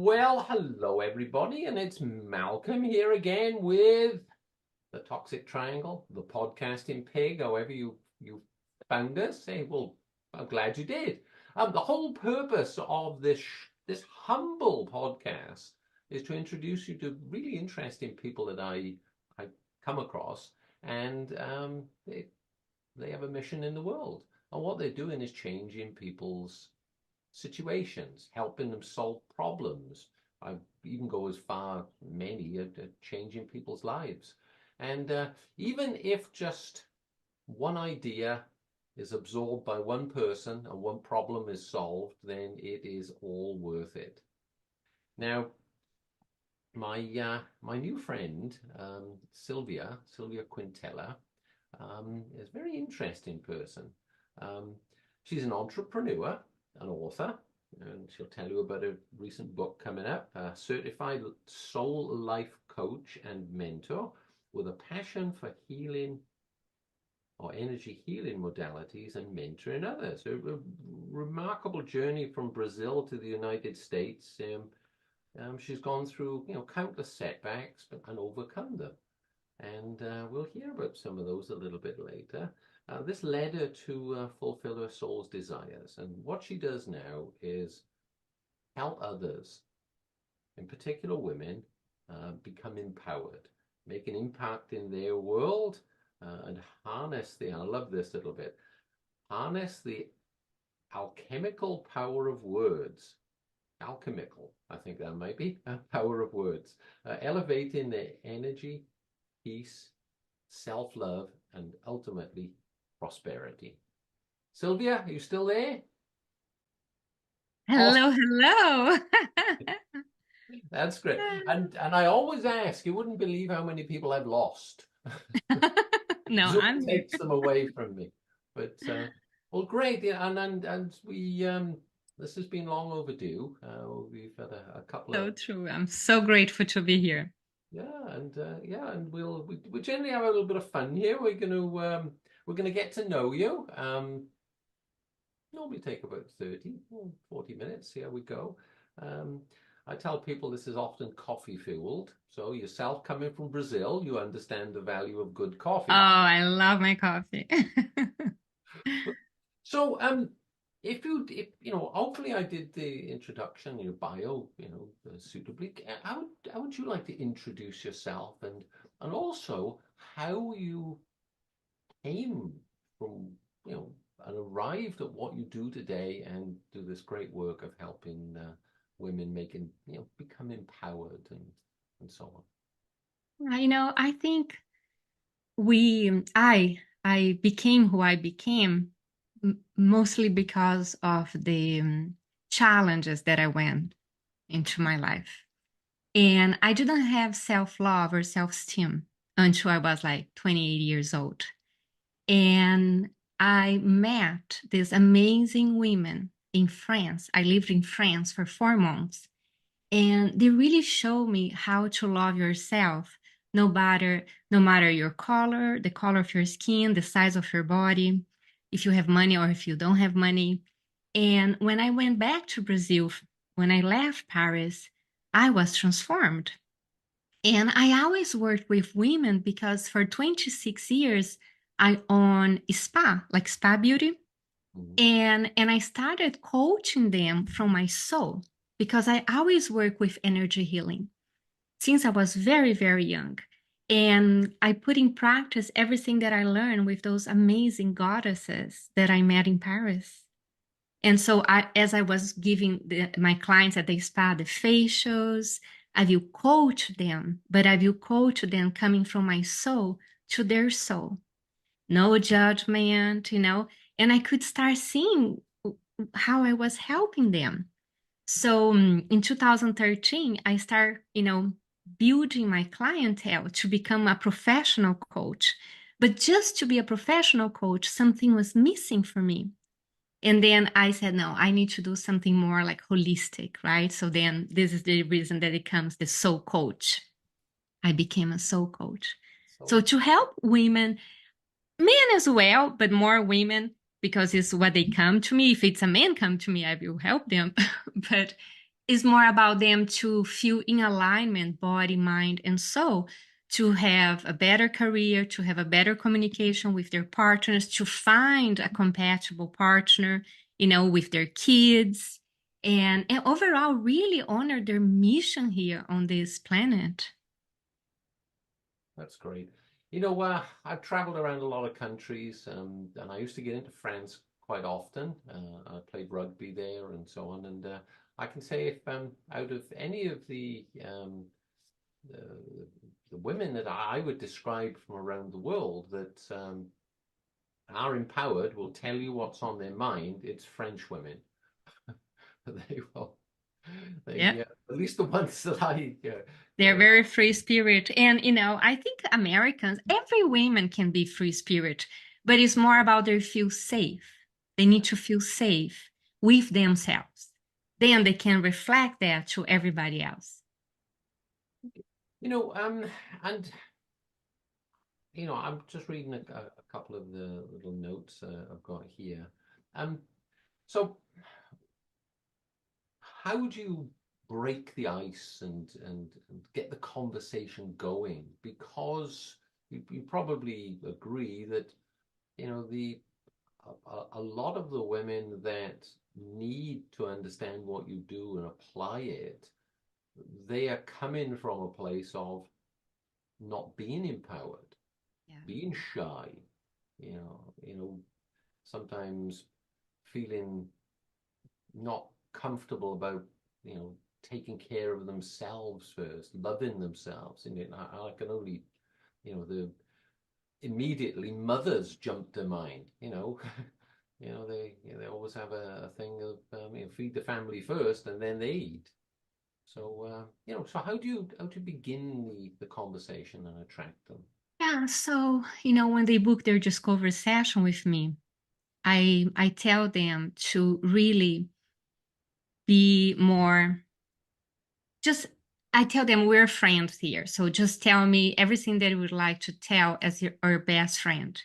Well, hello everybody, and it's Malcolm here again with the Toxic Triangle, the podcasting pig, however you found us. Hey, well, I'm glad you did. The whole purpose of this humble podcast is to introduce you to really interesting people that I come across, and they have a mission in the world, and what they're doing is changing people's situations, helping them solve problems. I even go as far, many, at changing people's lives. And even if just one idea is absorbed by one person and one problem is solved, then it is all worth it. Now, my new friend, Silvia Quintella, is a very interesting person. Um, she's an entrepreneur, an author, and she'll tell you about a recent book coming up, a certified soul life coach and mentor with a passion for healing or energy healing modalities and mentoring others. A remarkable journey from Brazil to the United States. She's gone through, countless setbacks and overcome them. And we'll hear about some of those a little bit later. This led her to fulfill her soul's desires. And what she does now is help others, in particular women, become empowered, make an impact in their world, and harness I love this little bit, harness the alchemical power of words. Alchemical, I think that might be, power of words, elevating their energy, peace, self-love, and ultimately prosperity. Sylvia, are you still there? Awesome. Hello, hello. That's great. And I always ask, you wouldn't believe how many people I've lost. No, Zoom I'm here. takes them away from me. But well, great. Yeah, and we this has been long overdue. We've had a couple So of true. I'm so grateful to be here. yeah, and we generally have a little bit of fun here. We're gonna get to know you. Normally take about 30 or 40 minutes. See how we go. Um, I tell people this is often coffee fueled. So yourself coming from Brazil, you understand the value of good Oh, coffee. I love my coffee. So if hopefully I did the introduction, your bio, suitably. How would you like to introduce yourself and also how you came from, and arrived at what you do today and do this great work of helping women become empowered and so on. I think I became who I became mostly because of the challenges that I went into my life. And I didn't have self-love or self-esteem until I was like 28 years old. And I met these amazing women in France. I lived in France for 4 months, and they really showed me how to love yourself, no matter your color, the color of your skin, the size of your body, if you have money or if you don't have money. And when I went back to Brazil, when I left Paris, I was transformed. And I always worked with women because for 26 years, I own a spa, like spa beauty. Mhm. And I started coaching them from my soul because I always work with energy healing since I was very, very young. And I put in practice everything that I learned with those amazing goddesses that I met in Paris. And so as I was giving my clients at the spa the facials, I will coach them, but I will coach them coming from my soul to their soul. No judgment. And I could start seeing how I was helping them. So in 2013, I started, building my clientele to become a professional coach. But just to be a professional coach, something was missing for me. And then I said, no, I need to do something more like holistic, right? So then this is the reason that it comes the soul coach. I became a soul coach. So So to help women, men as well, but more women because it's what they come to me. If it's a man come to me, I will help them. But It's more about them to feel in alignment, body, mind, and soul, to have a better career, to have a better communication with their partners, to find a compatible partner, with their kids, and overall really honor their mission here on this planet. That's great. I've traveled around a lot of countries, and I used to get into France quite often. I played rugby there and so on. And I can say if out of any of the, the women that I would describe from around the world that are empowered, will tell you what's on their mind, it's French women. They will. Yeah. At least the ones that I They're very free spirit. And, I think Americans, every woman can be free spirit, but it's more about they feel safe. They need to feel safe with themselves. Then they can reflect that to everybody else. and I'm just reading a couple of the little notes I've got here. So how would you break the ice and get the conversation going? Because you probably agree that the a lot of the women that need to understand what you do and apply it, they are coming from a place of not being empowered, Yeah. being shy, sometimes feeling not comfortable about, taking care of themselves first, loving themselves. And I can only, the immediately mothers jump to mind, they always have a thing of, feed the family first and then they eat. So, so how do you begin the conversation and attract them? Yeah. So, when they book their discovery session with me, I tell them to really be more just I tell them we're friends here. So just tell me everything that you would like to tell as your best friend.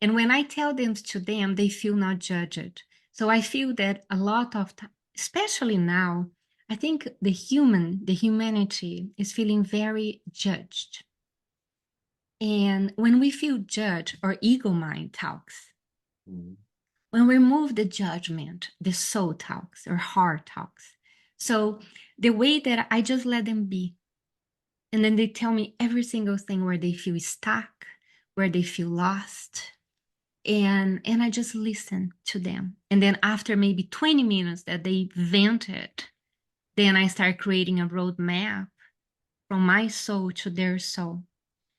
And when I tell them to them, they feel not judged. So I feel that a lot of time, especially now, I think the humanity is feeling very judged. And when we feel judged, our ego mind talks. Mm. When we remove the judgment, the soul talks, or heart talks. So the way that I just let them be, and then they tell me every single thing where they feel stuck, where they feel lost. And I just listen to them. And then after maybe 20 minutes that they vented, then I start creating a roadmap from my soul to their soul.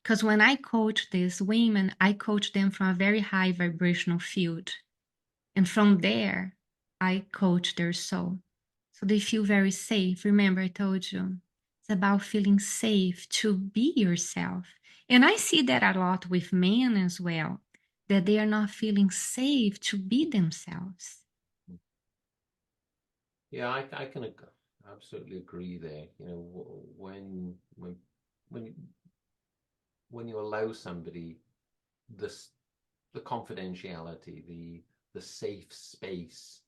Because when I coach these women, I coach them from a very high vibrational field. And from there, I coach their soul. So they feel very safe. Remember, I told you, it's about feeling safe to be yourself. And I see that a lot with men as well, that they are not feeling safe to be themselves. Yeah, I can absolutely agree there. When you, when you allow somebody this the confidentiality, the safe space,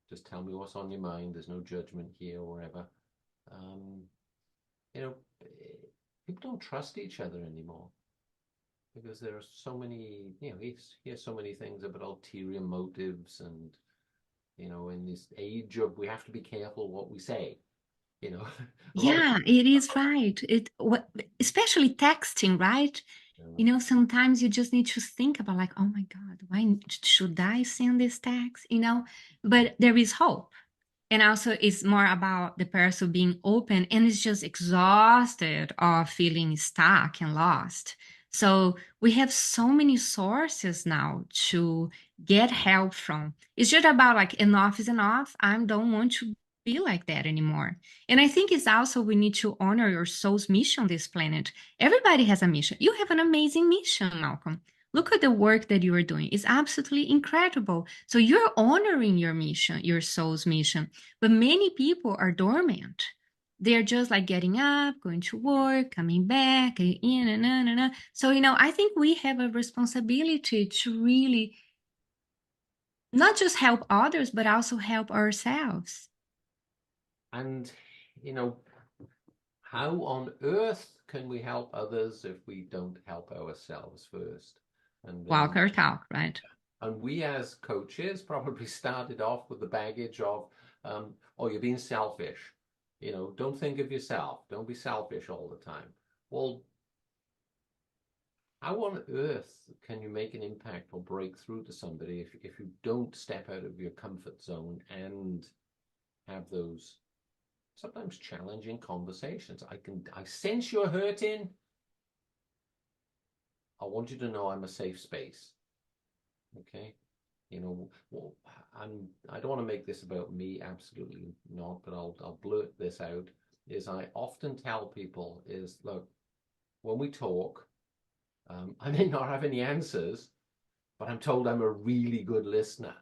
just tell me what's on your mind. There's no judgment here or whatever. Um, you know, People don't trust each other anymore because there are so many. You hear so many things about ulterior motives, and in this age of we have to be careful what we say. You know, a lot of Yeah, it is right. Especially texting, right? Sometimes you just need to think about like, oh my God, why should I send this text? But there is hope. And also it's more about the person being open and is just exhausted of feeling stuck and lost. So we have so many sources now to get help from. It's just about like enough is enough. I don't want to be like that anymore. And I think it's also we need to honor your soul's mission on this planet. Everybody has a mission. You have an amazing mission, Malcolm. Look at the work that you are doing. It's absolutely incredible. So you're honoring your mission, your soul's mission. But many people are dormant. They're just like getting up, going to work, coming back, in and on and on. So, I think we have a responsibility to really not just help others, but also help ourselves. And, you know, how on earth can we help others if we don't help ourselves first? Walk or talk, right? And we as coaches probably started off with the baggage of, oh, you're being selfish. You know, don't think of yourself. Don't be selfish all the time. Well, how on earth can you make an impact or break through to somebody if you don't step out of your comfort zone and have those sometimes challenging conversations? I sense you're hurting. I want you to know I'm a safe space. Okay. You know, well, I don't want to make this about me, absolutely not, but I'll blurt this out. Is I often tell people is, look, when we talk, I may not have any answers, but I'm told I'm a really good listener.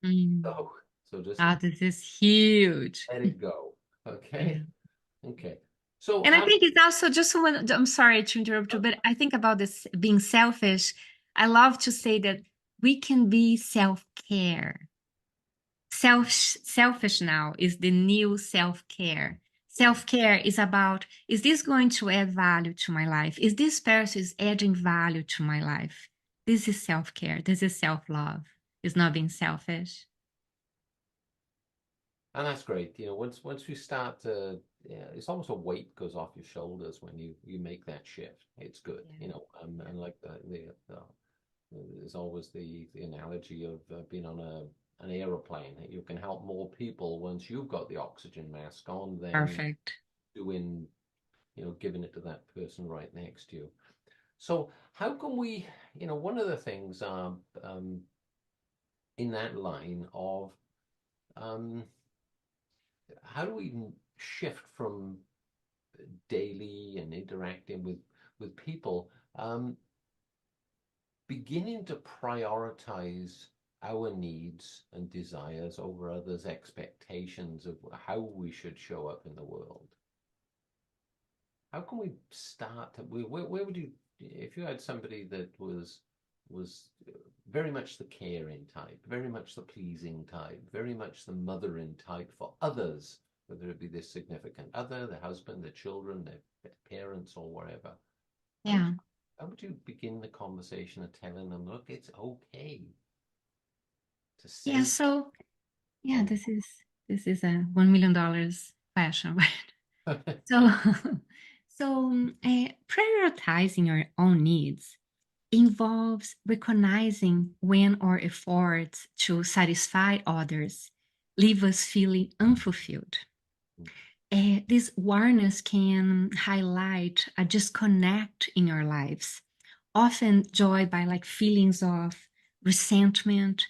Mm. So, so just Ah, this is huge. let it go. Yeah. Okay. Okay. So And I how, think it's also just when I'm sorry to interrupt you, but I think about this being selfish. I love to say that we can be self-care. Selfish now is the new self-care. Self-care is about, is this going to add value to my life? Is this person is adding value to my life? This is self-care. This is self-love. It's not being selfish. and that's great. You know, once you start to, yeah, it's almost a weight goes off your shoulders when you make that shift. It's good, Yeah. you know, and like there's always the analogy of being on an aeroplane. You can help more people once you've got the oxygen mask on than Perfect. doing, you know, giving it to that person right next to you. So how can we, you know, one of the things in that line of um, how do we shift from daily and interacting with people, beginning to prioritize our needs and desires over others' expectations of how we should show up in the world. How can we start? Where would you, if you had somebody that was very much the caring type, very much the pleasing type, very much the mothering type for others, whether it be their significant other, their husband, their children, their parents, or whatever. How would Yeah. you how would you begin the conversation of telling them, look, it's okay to Yeah. say So yeah, on this is a $1 million question, right? So, prioritizing your own needs involves recognizing when our efforts to satisfy others leave us feeling unfulfilled. This awareness can highlight a disconnect in our lives, often joined by like feelings of resentment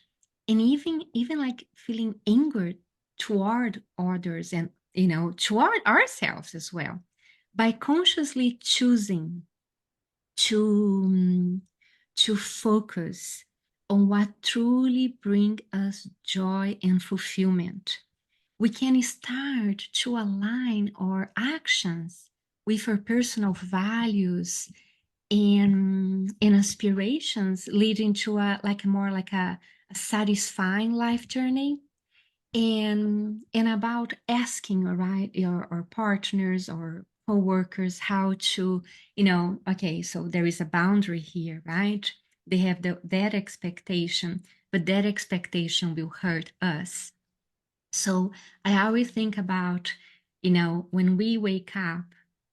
and even like feeling anger toward others and toward ourselves as well. By consciously choosing to to focus on what truly bring us joy and fulfillment, we can start to align our actions with our personal values and aspirations, leading to a satisfying life journey. And about asking, right, your partners or co-workers how to, okay, so there is a boundary here, right? They have that expectation, but that expectation will hurt us. So I always think about, when we wake up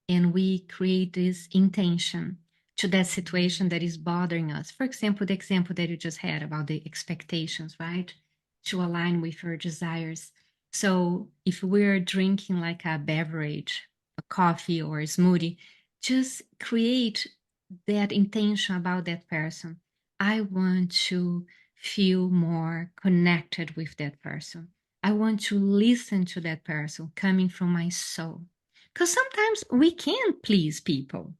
and we create this intention to that situation that is bothering us. For example, the example that you just had about the expectations, right? To align with our desires. So if we're drinking like a beverage, a coffee or a smoothie, just create that intention about that person. I want to feel more connected with that person. I want to listen to that person coming from my soul. Because sometimes we can't please people.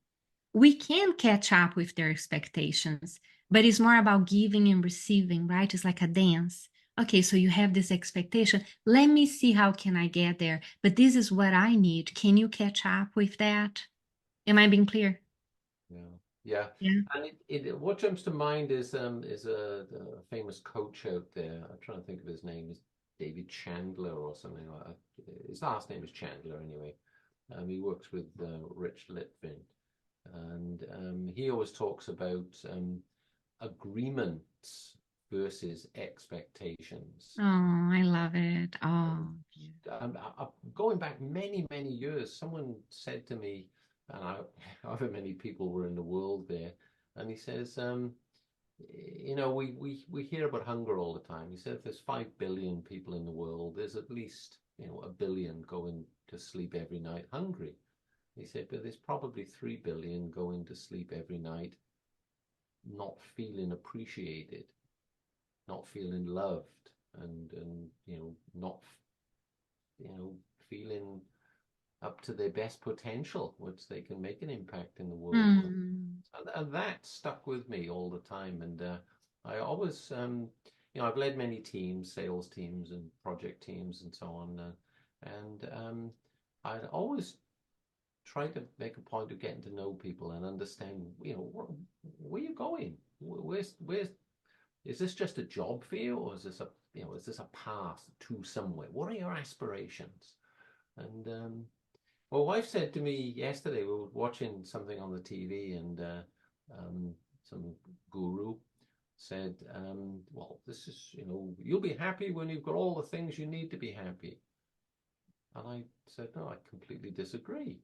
We can catch up with their expectations, but it's more about giving and receiving, right? It's like a dance. Okay, so you have this expectation. Let me see how can I get there. But this is what I need. Can you catch up with that? Am I being clear? yeah, yeah. Yeah. And it what jumps to mind is a famous coach out there. I'm trying to think of his name. David Chandler or something like that. His last name is Chandler anyway. He works with Rich Litvin, and he always talks about agreements versus expectations. Oh, I love it. And Oh, going back many, many years, someone said to me, and however many people were in the world there, and he says, you know, we hear about hunger all the time. He said if there's 5 billion people in the world, there's at least, you know, 1 billion going to sleep every night hungry. He said, but there's probably 3 billion going to sleep every night not feeling appreciated, not feeling loved, and you know, not, you know, feeling up to their best potential, which they can make an impact in the world with. mm, And that stuck with me all the time. And I always, you know, I've led many teams, sales teams and project teams and so on. And I'd always try to make a point of getting to know people and understand, you know, where you're going. Where's is this just a job for you, or is this a, you know, is this a path to somewhere? What are your aspirations? And well, wife said to me yesterday, we were watching something on the TV, and some guru said, well, this is, you know, you'll be happy when you've got all the things you need to be happy. And I said, no, I completely disagree.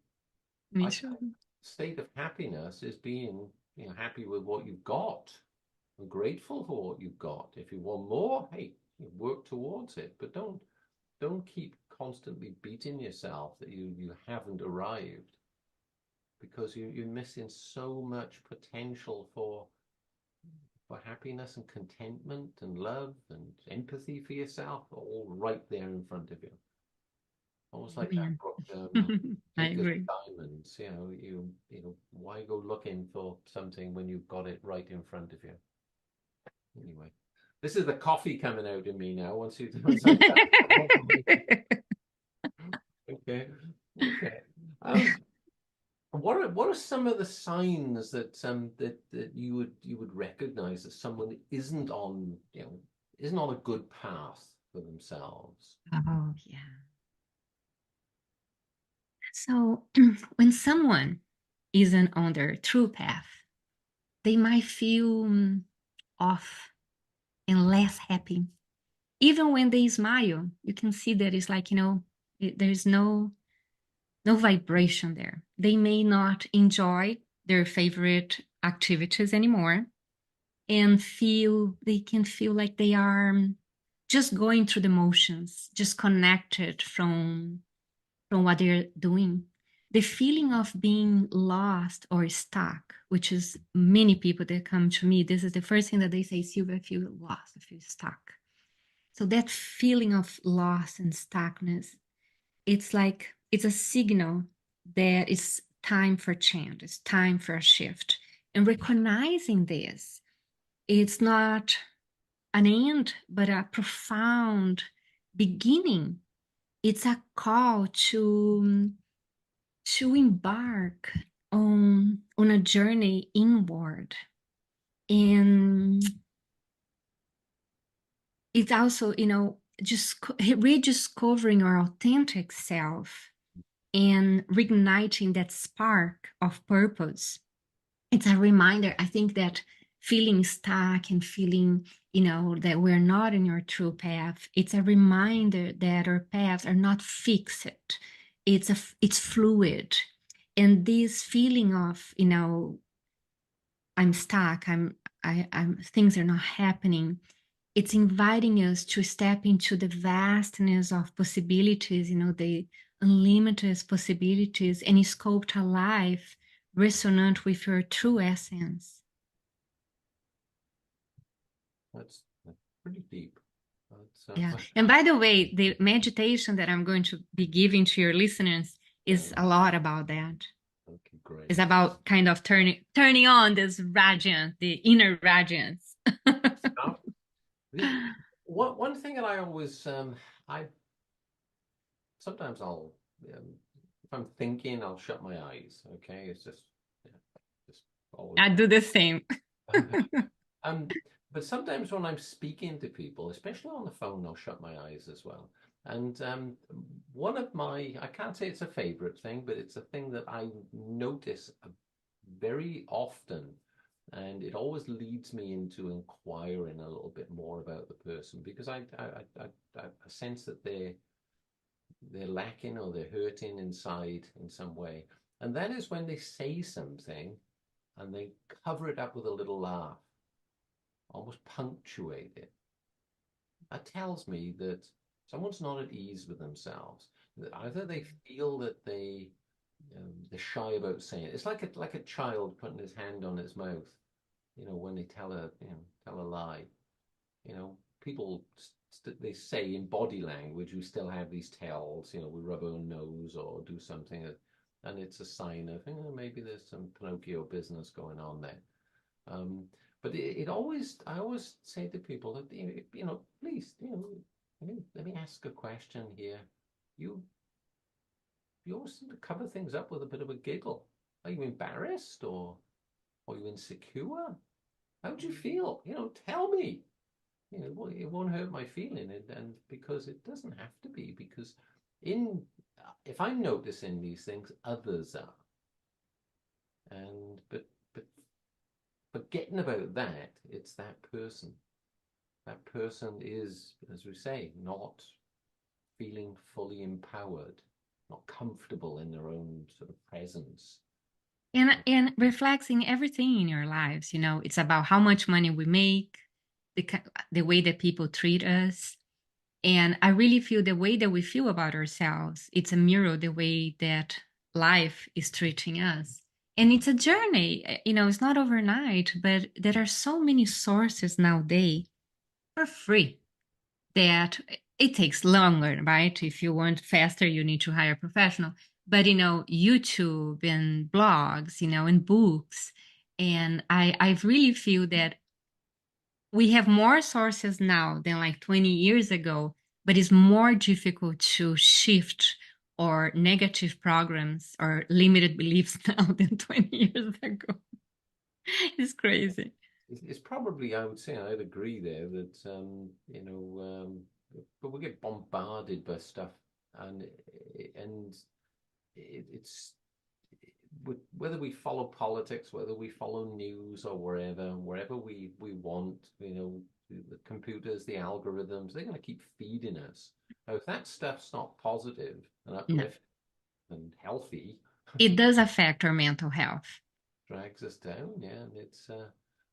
me I too. think state of happiness is being, you know, happy with what you've got and grateful for what you've got. If you want more, hey, work towards it, but don't keep constantly beating yourself that you haven't arrived, because you're missing so much potential for happiness and contentment and love and empathy for yourself, all right there in front of you. Almost like that Amen. book, I Take Us to agree. Diamonds. You know, why go looking for something when you've got it right in front of you? Anyway, this is the coffee coming out in me now. Once I okay, okay. What are some of the signs that that you would recognize that someone isn't on, you know, isn't on a good path for themselves? Oh, yeah. So when someone isn't on their true path, they might feel off and less happy. Even when they smile, you can see that it's like, you know, there's no vibration there. They may not enjoy their favorite activities anymore and feel they can feel like they are just going through the motions, just connected from what they're doing. The feeling of being lost or stuck, which is many people that come to me, this is the first thing that they say, Silvia, I feel lost, I feel stuck. So that feeling of loss and stuckness, it's like it's a signal that it's time for change, it's time for a shift. And recognizing this, it's not an end, but a profound beginning. It's a call to embark on a journey inward. And it's also, you know, just rediscovering our authentic self and reigniting that spark of purpose. It's a reminder, I think, that feeling stuck and feeling, you know, that we're not in your true path, it's a reminder that our paths are not fixed. It's fluid. And this feeling of, you know, I'm stuck, I'm things are not happening, it's inviting us to step into the vastness of possibilities, you know, the unlimited possibilities, and sculpt a life resonant with your true essence. That's pretty deep. Yeah. But, And by the way, the meditation that I'm going to be giving to your listeners yeah, is a lot about that. okay, great. It's about kind of turning on this radiance, the inner radiance. Now, the one thing that I always I sometimes I'll if I'm thinking, I'll shut my eyes. Okay, it's just, yeah, just always. I do the same. Um, But sometimes when I'm speaking to people, especially on the phone, I'll shut my eyes as well. And one of my, I can't say it's a favorite thing, but it's a thing that I notice very often. And it always leads me into inquiring a little bit more about the person because I sense that they're lacking or they're hurting inside in some way. And that is when they say something and they cover it up with a little laugh, almost punctuate it. That tells me that someone's not at ease with themselves. That either they feel that they're shy about saying it. It's like a child putting his hand on his mouth, when they tell a lie. People they say in body language we still have these tells. We rub our nose or do something, and it's a sign of maybe there's some Pinocchio business going on there. Um, but I always say to people that, please, let me ask a question here. You, you always seem to cover things up with a bit of a giggle. Are you embarrassed or are you insecure? How do you feel? Tell me. It won't hurt my feeling, and because it doesn't have to be, because in if I'm noticing these things, others are. And but forgetting about that, it's that person. That person is, as we say, not feeling fully empowered, not comfortable in their own sort of presence. And reflecting everything in your lives, it's about how much money we make, the way that people treat us. And I really feel the way that we feel about ourselves, it's a mirror the way that life is treating us. And it's a journey, it's not overnight, but there are so many sources nowadays for free that it takes longer, right? If you want faster, you need to hire a professional. But YouTube and blogs, and books. And I really feel that we have more sources now than like 20 years ago, but it's more difficult to shift or negative programs or limited beliefs now than 20 years ago. It's crazy. It's probably, I would say, I'd agree there that but we get bombarded by stuff, and it's whether we follow politics, whether we follow news or wherever we want, the computers, the algorithms, they're going to keep feeding us. Now, if that stuff's not positive and No, uplifting and healthy, it does affect our mental health. drags us down. Yeah, and it's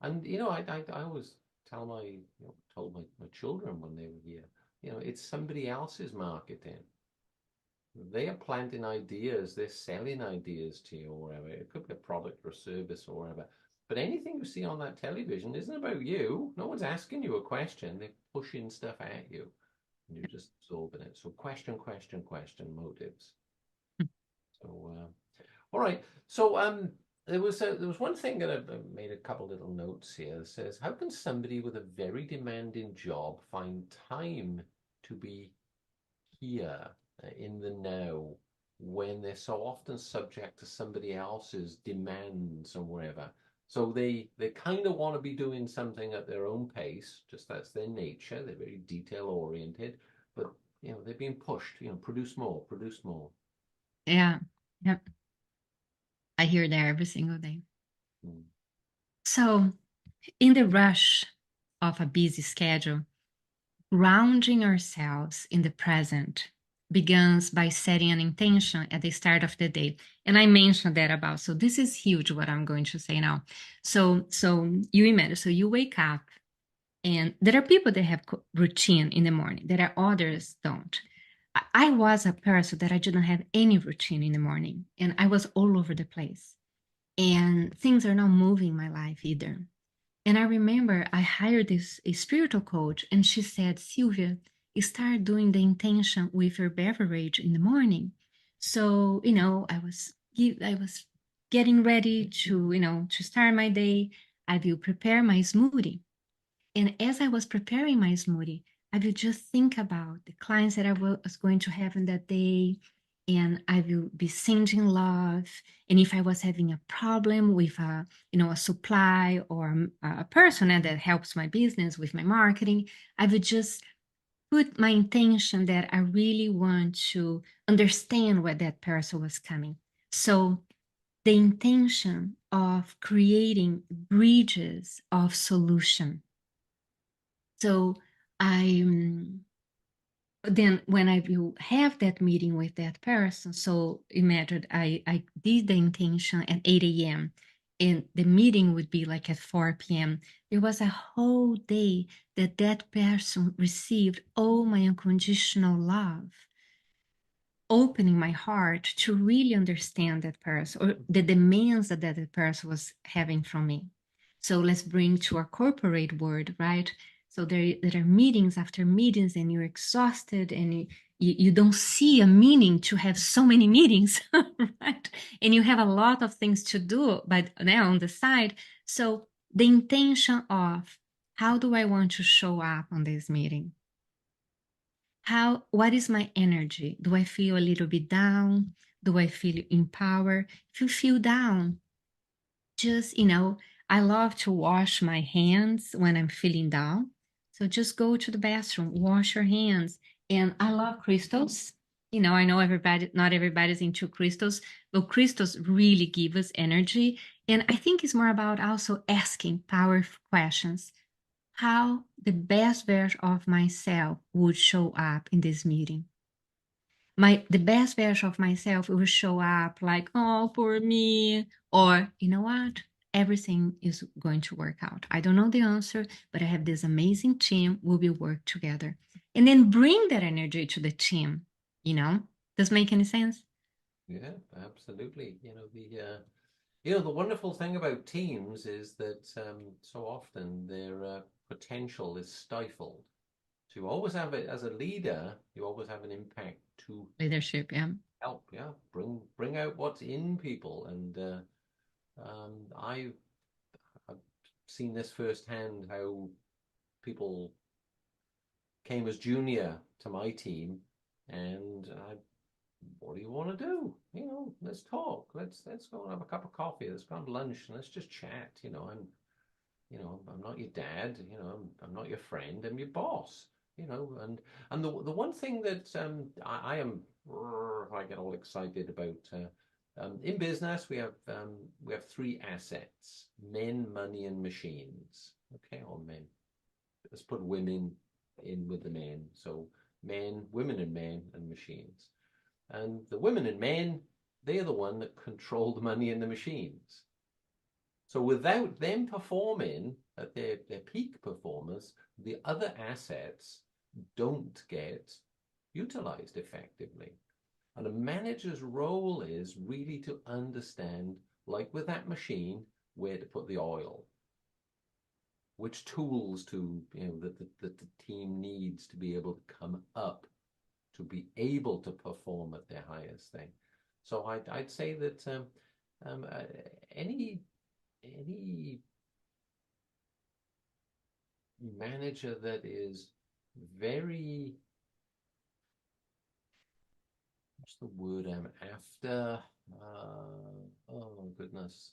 and I always tell told my children when they were here, it's somebody else's marketing. They are planting ideas, they're selling ideas to you or whatever. It could be a product or a service or whatever. But anything you see on that television isn't about you. No one's asking you a question. They're pushing stuff at you and you're just absorbing it. So question, question, question, motives. So all right. So there was one thing that I made a couple little notes here that says, how can somebody with a very demanding job find time to be here in the now when they're so often subject to somebody else's demands and whatever? So they kind of want to be doing something at their own pace, just that's their nature. They're very detail oriented, but they're being pushed, produce more, produce more. Yeah. Yep. I hear that every single day. Mm. So, in the rush of a busy schedule, grounding ourselves in the present begins by setting an intention at the start of the day. And I mentioned that about, so this is huge what I'm going to say now. So you imagine, so you wake up and there are people that have routine in the morning, there are others don't. I was a person that I didn't have any routine in the morning and I was all over the place. And things are not moving my life either. And I remember I hired this a spiritual coach, and she said, Sylvia, start doing the intention with your beverage in the morning. So, I was getting ready to, to start my day. I will prepare my smoothie. And as I was preparing my smoothie, I would just think about the clients that I was going to have in that day and I will be sending love. And if I was having a problem with a supply or a person that helps my business with my marketing, I would just put my intention that I really want to understand where that person was coming. So the intention of creating bridges of solution. So I then when I will have that meeting with that person, so imagine I did the intention at 8 a.m. and the meeting would be like at 4 p.m. There was a whole day that that person received all my unconditional love, opening my heart to really understand that person or the demands that person was having from me. So let's bring to our corporate world, right? So there are meetings after meetings, and you're exhausted, and you don't see a meaning to have so many meetings, right? And you have a lot of things to do, but now on the side. So the intention of how do I want to show up on this meeting? What is my energy? Do I feel a little bit down? Do I feel empowered? If you feel down, just, I love to wash my hands when I'm feeling down. So just go to the bathroom, wash your hands. And I love crystals. I know not everybody's into crystals, but crystals really give us energy. And I think it's more about also asking powerful questions, how the best version of myself would show up in this meeting. The best version of myself will show up like, oh, poor me, or you know what? Everything is going to work out. I don't know the answer, but I have this amazing team. We will work together. And then bring that energy to the team, you know? Does make any sense? Yeah, absolutely. The wonderful thing about teams is that so often their potential is stifled. So you always have it as a leader, you always have an impact to Leadership, yeah. help, yeah, bring out what's in people. And I've seen this firsthand how people came as junior to my team, and what do you want to do? Let's talk. Let's go and have a cup of coffee. Let's go and lunch, and let's just chat. I'm not your dad. I'm not your friend. I'm your boss. And the one thing that I am I get all excited about in business we have three assets: men, money, and machines. Okay, or men. Let's put women in with the men. So men, women, and men, and machines. And the women and men, they're the one that control the money and the machines. So without them performing at their peak performance, the other assets don't get utilized effectively. And a manager's role is really to understand, like with that machine, where to put the oil, which tools that the team needs to be able to come up, to be able to perform at their highest thing. So I'd say that any manager that is very, what's the word I'm after? Oh goodness,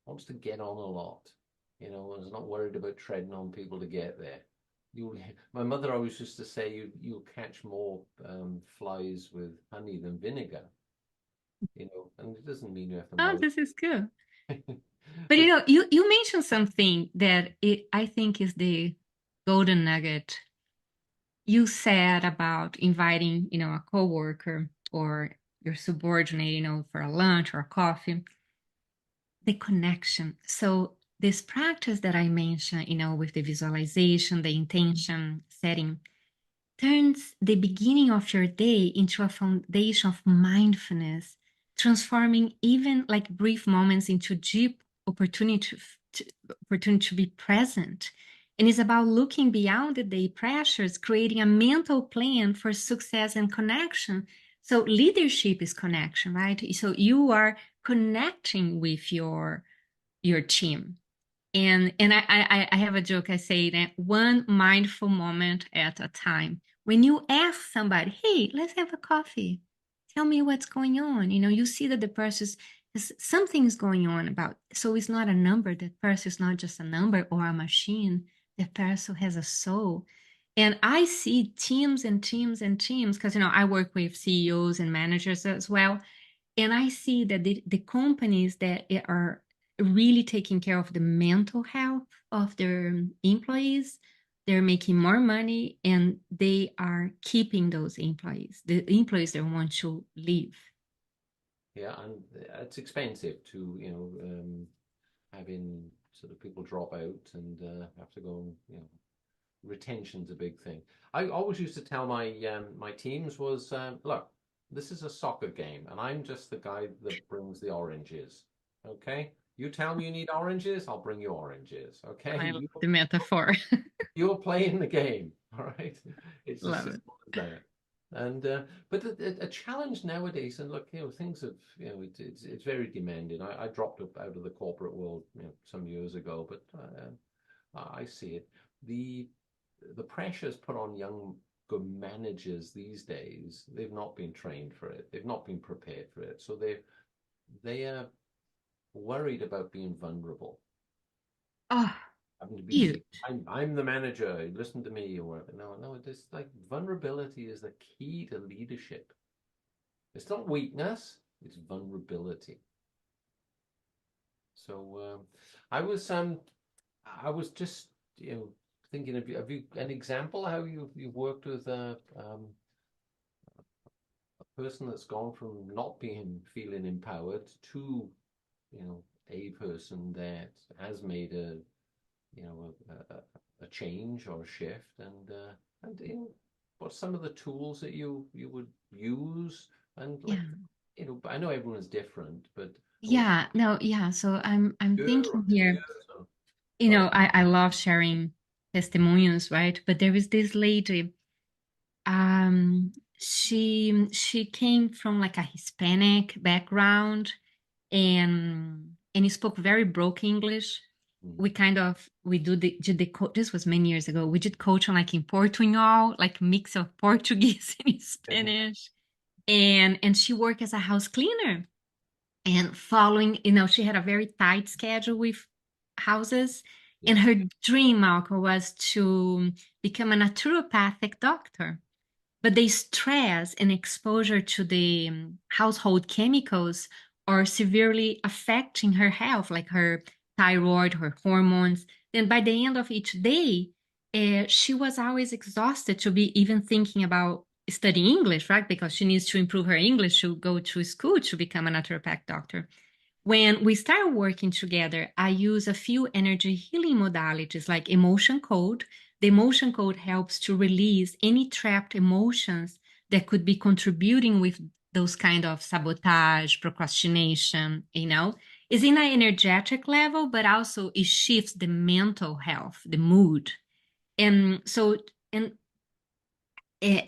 wants to get on a lot, and is not worried about treading on people to get there. My mother always used to say you'll catch more flies with honey than vinegar, and it doesn't mean you have to Oh, mow. this is good. But But you mentioned something that I think is the golden nugget. You said about inviting, a coworker or your subordinate, for a lunch or a coffee, the connection. So this practice that I mentioned, with the visualization, the intention setting, turns the beginning of your day into a foundation of mindfulness, transforming even like brief moments into deep opportunity opportunity to be present. And it's about looking beyond the day pressures, creating a mental plan for success and connection. So leadership is connection, right? So you are connecting with your team. And I have a joke. I say that one mindful moment at a time. When you ask somebody, hey, let's have a coffee. tell me what's going on. You see that the person something's going on about. So it's not a number. That person is not just a number or a machine. The person has a soul. And I see teams and teams and teams because I work with CEOs and managers as well. And I see that the companies that are really taking care of the mental health of their employees, they're making more money and they are keeping those employees. The employees don't want to leave. Yeah, and it's expensive to, having sort of people drop out and have to go and, retention's a big thing. I always used to tell my teams was, look, this is a soccer game, and I'm just the guy that brings the oranges. Okay, you tell me you need oranges, I'll bring you oranges. Okay, I love the metaphor. you're playing the game. All right, it's as Love it. simple as that. And but a challenge nowadays, and look, things have, it's very demanding. I dropped up out of the corporate world, some years ago, but I see it. The pressures put on young good managers these days, they've not been trained for it. They've not been prepared for it. So they are worried about being vulnerable. Oh, Having to be seen. huge. I'm the manager. Listen to me or whatever. No, this like vulnerability is the key to leadership. It's not weakness, it's vulnerability. So I was just thinking, have you an example how you've worked with a person that's gone from not being feeling empowered to a person that has made a change or a shift, and what's some of the tools that you would use, and like, Yeah. I know everyone's different, but Yeah. No, yeah. So I'm year or thinking 2 years here, or sorry. I love sharing testimonials, right? But there is this lady, she came from like a Hispanic background and he spoke very broken English. Mm. We did the this was many years ago. We did coach on like in Portuñol, like mix of Portuguese and Spanish. And she worked as a house cleaner and following, she had a very tight schedule with houses. And Yeah. her dream, Malcolm, was to become a naturopathic doctor. But the stress and exposure to the household chemicals are severely affecting her health, like her thyroid, her hormones. Then by the end of each day, she was always exhausted to be even thinking about studying English, right? Because she needs to improve her English to go to school to become a naturopathic doctor. When we start working together, I use a few energy healing modalities like emotion code. The emotion code helps to release any trapped emotions that could be contributing with those kind of sabotage, procrastination. Is in an energetic level, but also it shifts the mental health, the mood. And so, and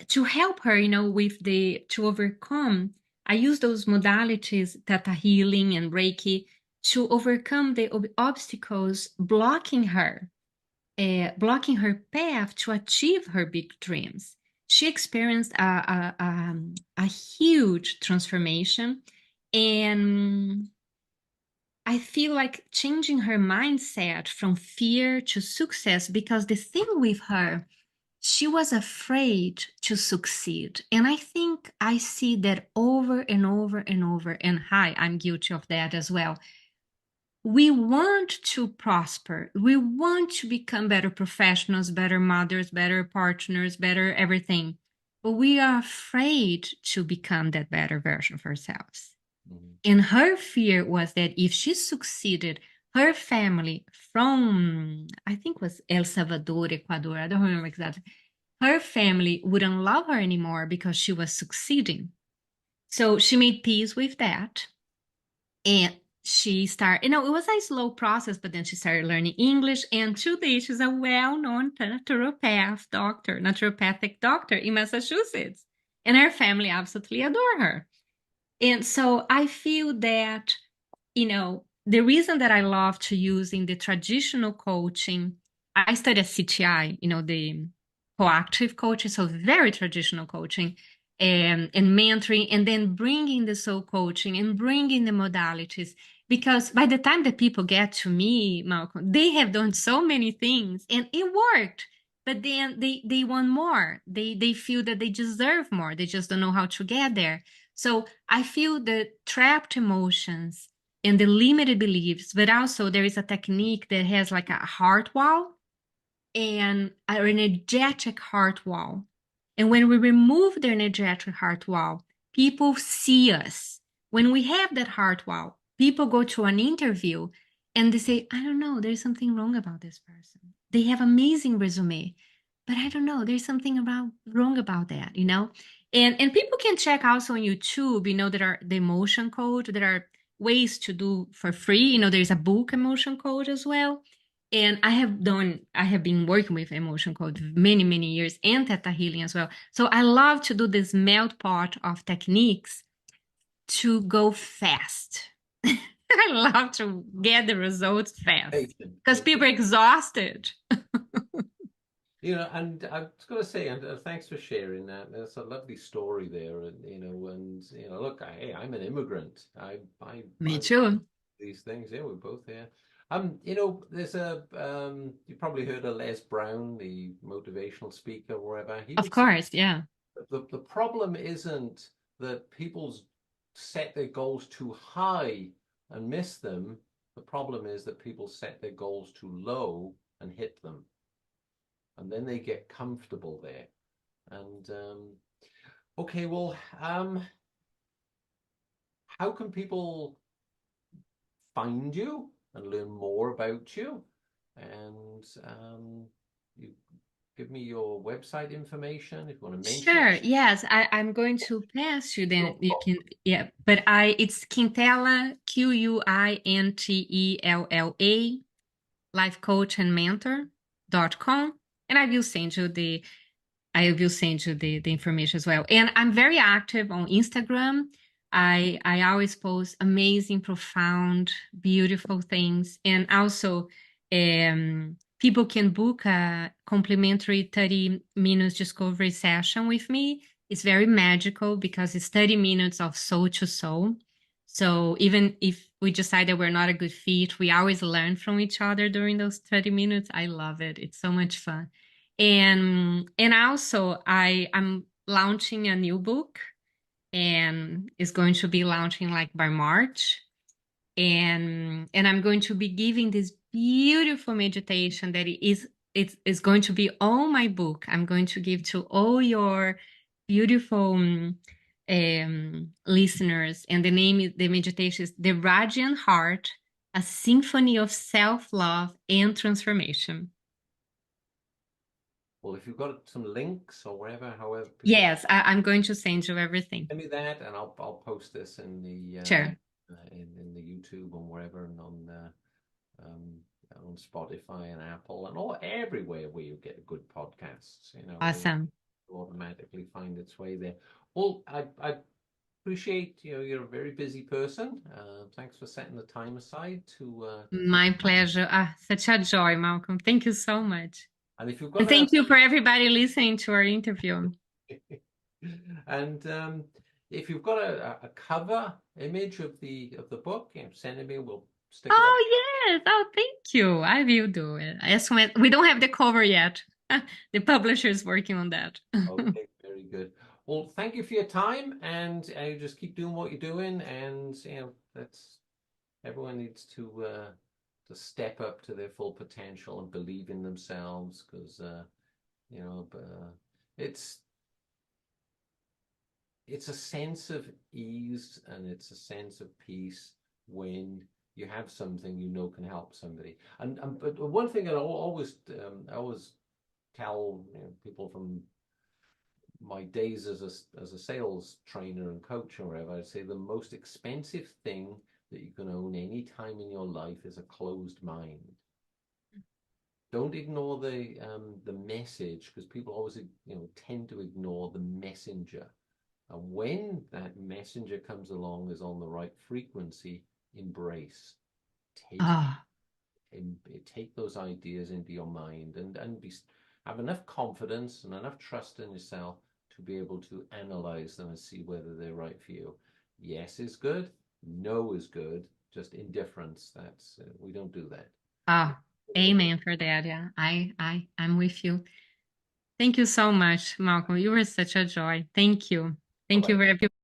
to help her, with to overcome, I use those modalities, Theta Healing and Reiki, to overcome the obstacles blocking her path to achieve her big dreams. She experienced a huge transformation, and I feel like changing her mindset from fear to success, because the thing with her, she was afraid to succeed. And I think I see that over and over and over. And hi, I'm guilty of that as well. We want to prosper. We want to become better professionals, better mothers, better partners, better everything. But we are afraid to become that better version of ourselves. Mhm. And her fear was that if she succeeded, her family from, I think was El Salvador, Ecuador, I don't remember exactly, her family wouldn't love her anymore because she was succeeding. So she made peace with that. And she started, it was a slow process, but then she started learning English. And today she's a well-known naturopathic doctor in Massachusetts. And her family absolutely adore her. And so I feel that, the reason that I love to use in the traditional coaching, I studied at CTI, the proactive coaching, so very traditional coaching. and mentoring, and then bringing the soul coaching and bringing the modalities. Because by the time that people get to me, Malcolm, they have done so many things and it worked. But then they want more. They feel that they deserve more. They just don't know how to get there. So I feel the trapped emotions and the limited beliefs, but also there is a technique that has like a heart wall and an energetic heart wall. And when we remove the energetic heart wall, people see us. When we have that heart wall, people go to an interview and they say, I don't know, there's something wrong about this person. They have amazing resume, but I don't know, there's something wrong about that, you know? And people can check also on YouTube, you know, there are the emotion code, there are ways to do for free. You know, there's a book emotion code as well. And I have been working with emotion code many, many years and theta healing as well. So I love to do this melt pot of techniques to go fast. I love to get the results fast because people are exhausted. You know, and I was going to say, and thanks for sharing that. That's a lovely story there, and look, I'm an immigrant. Me I too. these things. Yeah, we're both here. There's you probably heard of Les Brown, the motivational speaker, or whatever. He Of would say course, yeah. the problem isn't that people set their goals too high and miss them. The problem is that people set their goals too low and hit them, and then they get comfortable there. And okay, well, how can people find you and learn more about you? And you give me your website information if you want to mention Sure. it. Yes, I'm going to pass you. Then No you problem. can. Yeah, but it's Quintella, Quintella, life coach and mentor.com, and I will send you the information as well. And I'm very active on Instagram. I always post amazing, profound, beautiful things. And also, people can book a complimentary 30 minutes discovery session with me. It's very magical because it's 30 minutes of soul to soul. So even if we decide that we're not a good fit, we always learn from each other during those 30 minutes. I love it. It's so much fun. And also I'm launching a new book and it's going to be launching like by March. And I'm going to be giving this beautiful meditation that it's going to be on my book. I'm going to give to all your beautiful listeners. And the meditation is The Radiant Heart, a symphony of self-love and transformation. Well, if you've got some links or whatever, however people Yes, I'm going to send you everything. send me that, and I'll post this in Sure. in the YouTube and wherever, and um, on Spotify and Apple and all everywhere where you get good podcasts. Awesome. Automatically find its way there. Well, I appreciate you're a very busy person. Thanks for setting the time aside to take. My pleasure. Ah, such a joy, Malcolm. Thank you so much. And if you've And got a thank you for everybody listening to our interview. and if you've got a cover image of the book, send it me. We'll stick it up. Oh, yes. Oh, thank you. I will do it. As soon as we don't have the cover yet. The publisher is working on that. Okay, very good. Well, thank you for your time, and you just keep doing what you're doing, and that's everyone needs to step up to their full potential and believe in themselves, because you know it's it's a sense of ease and it's a sense of peace when you have something can help somebody. And but one thing that I always tell people from my days as a sales trainer and coach or whatever, I say the most expensive thing that you can own any time in your life is a closed mind. Don't ignore the message, because people always tend to ignore the messenger. And when that messenger comes along is on the right frequency, embrace, take it, Ah, take those ideas into your mind, and have enough confidence and enough trust in yourself to be able to analyze them and see whether they're right for you. Yes is good, no is good, just indifference. That's we don't do that. Oh, amen for that. Yeah, I'm with you. Thank you so much, Malcolm. You were such a joy. Thank you. Bye Thank you bye. for everyone.